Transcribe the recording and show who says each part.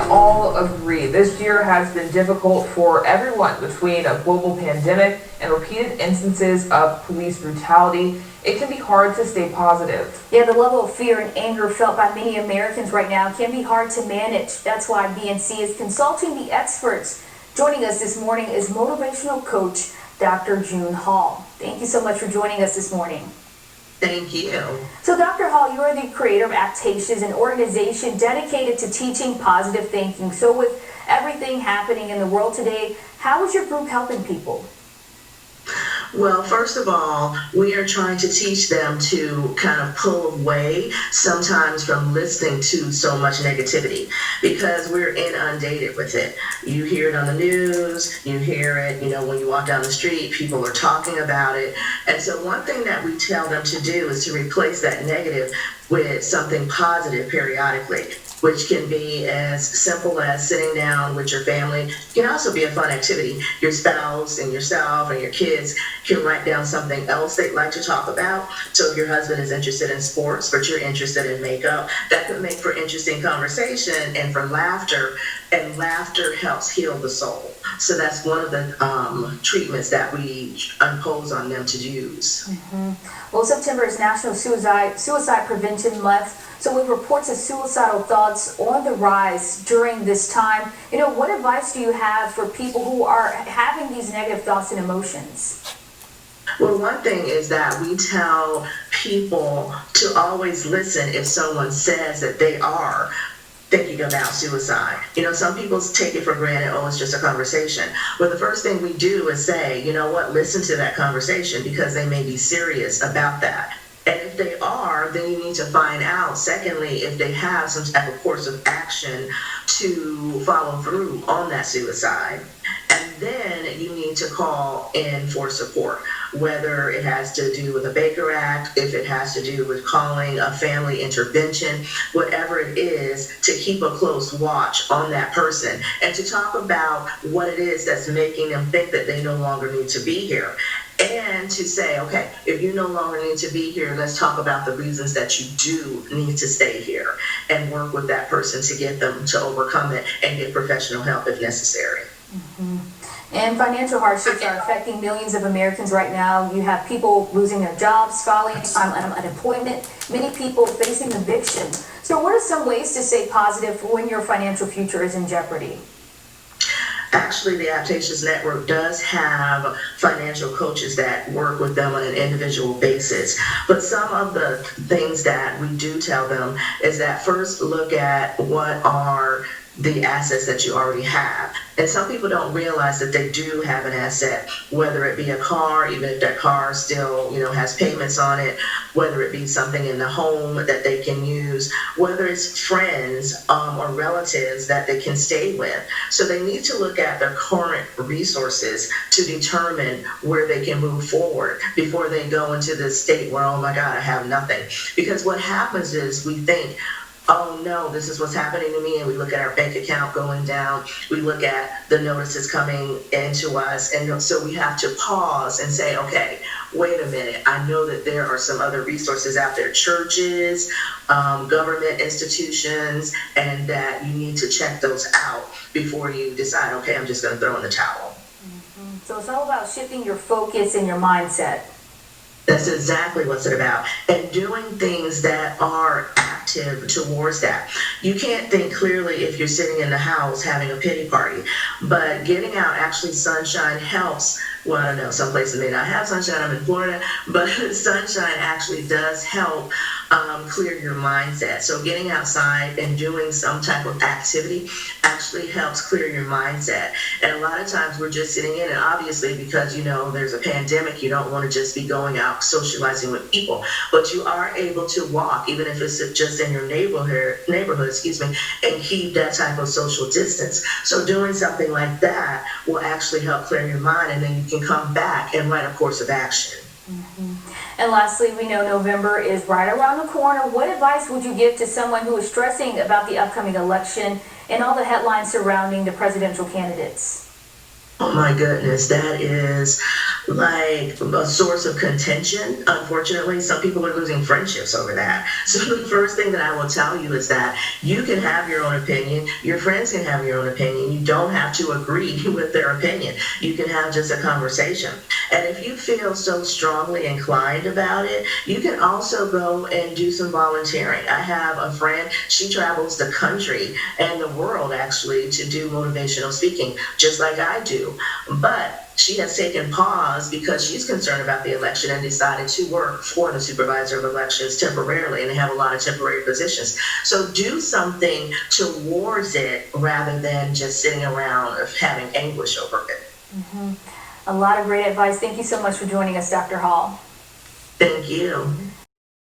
Speaker 1: all agree this year has been difficult for everyone between a global pandemic and repeated instances of police brutality. It can be hard to stay positive.
Speaker 2: Yeah, the level of fear and anger felt by many Americans right now can be hard to manage. That's why BNC is consulting the experts. Joining us this morning is motivational coach Dr. June Hall. Thank you so much for joining us this morning.
Speaker 3: Thank you.
Speaker 2: So Dr. Hall, you are the creator of Actations, an organization dedicated to teaching positive thinking. So with everything happening in the world today, how is your group helping people?
Speaker 3: Well, first of all, we are trying to teach them to kind of pull away sometimes from listening to so much negativity because we're inundated with it. You hear it on the news, you hear it, when you walk down the street, people are talking about it. And so one thing that we tell them to do is to replace that negative with something positive periodically, which can be as simple as sitting down with your family. It can also be a fun activity. Your spouse and yourself and your kids can write down something else they'd like to talk about. So if your husband is interested in sports, but you're interested in makeup, that could make for interesting conversation and for laughter, and laughter helps heal the soul. So that's one of the treatments that we impose on them to use.
Speaker 2: Well, September is National Suicide Prevention Month. So with reports of suicidal thoughts on the rise during this time, what advice do you have for people who are having these negative thoughts and emotions?
Speaker 3: Well, one thing is that we tell people to always listen if someone says that they are thinking about suicide. Some people take it for granted, it's just a conversation. But the first thing we do is say, listen to that conversation because they may be serious about that. And if they are, then you need to find out, secondly, if they have some type of course of action to follow through on that suicide. And then you need to call in for support, whether it has to do with the Baker Act, if it has to do with calling a family intervention, whatever it is, to keep a close watch on that person and to talk about what it is that's making them think that they no longer need to be here. And to say, okay, if you no longer need to be here, let's talk about the reasons that you do need to stay here and work with that person to get them to overcome it and get professional help if necessary.
Speaker 2: And financial hardships are affecting millions of Americans right now. You have people losing their jobs, filing unemployment, many people facing eviction. So what are some ways to stay positive when your financial future is in jeopardy?
Speaker 3: Actually, the Actations Network does have financial coaches that work with them on an individual basis. But some of the things that we do tell them is that first look at what are the assets that you already have. And some people don't realize that they do have an asset, whether it be a car, even if that car still, has payments on it, whether it be something in the home that they can use, whether it's friends or relatives that they can stay with. So they need to look at their current resources to determine where they can move forward before they go into this state where, oh my God, I have nothing. Because what happens is we think, oh no, this is what's happening to me, and we look at our bank account going down, we look at the notices coming into us, and so we have to pause and say, okay, wait a minute, I know that there are some other resources out there, churches, government institutions, and that you need to check those out before you decide, okay, I'm just going to throw in the towel.
Speaker 2: So it's all about shifting your focus and your mindset.
Speaker 3: That's exactly what's it about. And doing things that are active towards that. You can't think clearly if you're sitting in the house having a pity party, but getting out, actually sunshine helps. Well, I don't know, some places may not have sunshine. I'm in Florida, but sunshine actually does help clear your mindset. So getting outside and doing some type of activity actually helps clear your mindset. And a lot of times we're just sitting in, and obviously because, there's a pandemic, you don't want to just be going out socializing with people, but you are able to walk, even if it's just in your neighborhood, and keep that type of social distance. So doing something like that will actually help clear your mind, and then you can come back and write a course of action.
Speaker 2: And lastly, we know November is right around the corner. What advice would you give to someone who is stressing about the upcoming election and all the headlines surrounding the presidential candidates?
Speaker 3: Oh my goodness, that is like a source of contention. Unfortunately, some people are losing friendships over that. So the first thing that I will tell you is that you can have your own opinion. Your friends can have your own opinion. You don't have to agree with their opinion. You can have just a conversation. And if you feel so strongly inclined about it, you can also go and do some volunteering. I have a friend, she travels the country and the world actually to do motivational speaking, just like I do. But she has taken pause because she's concerned about the election and decided to work for the supervisor of elections temporarily, and they have a lot of temporary positions. So do something towards it rather than just sitting around having anguish over it.
Speaker 2: A lot of great advice. Thank you so much for joining us, Dr. Hall.
Speaker 3: Thank you.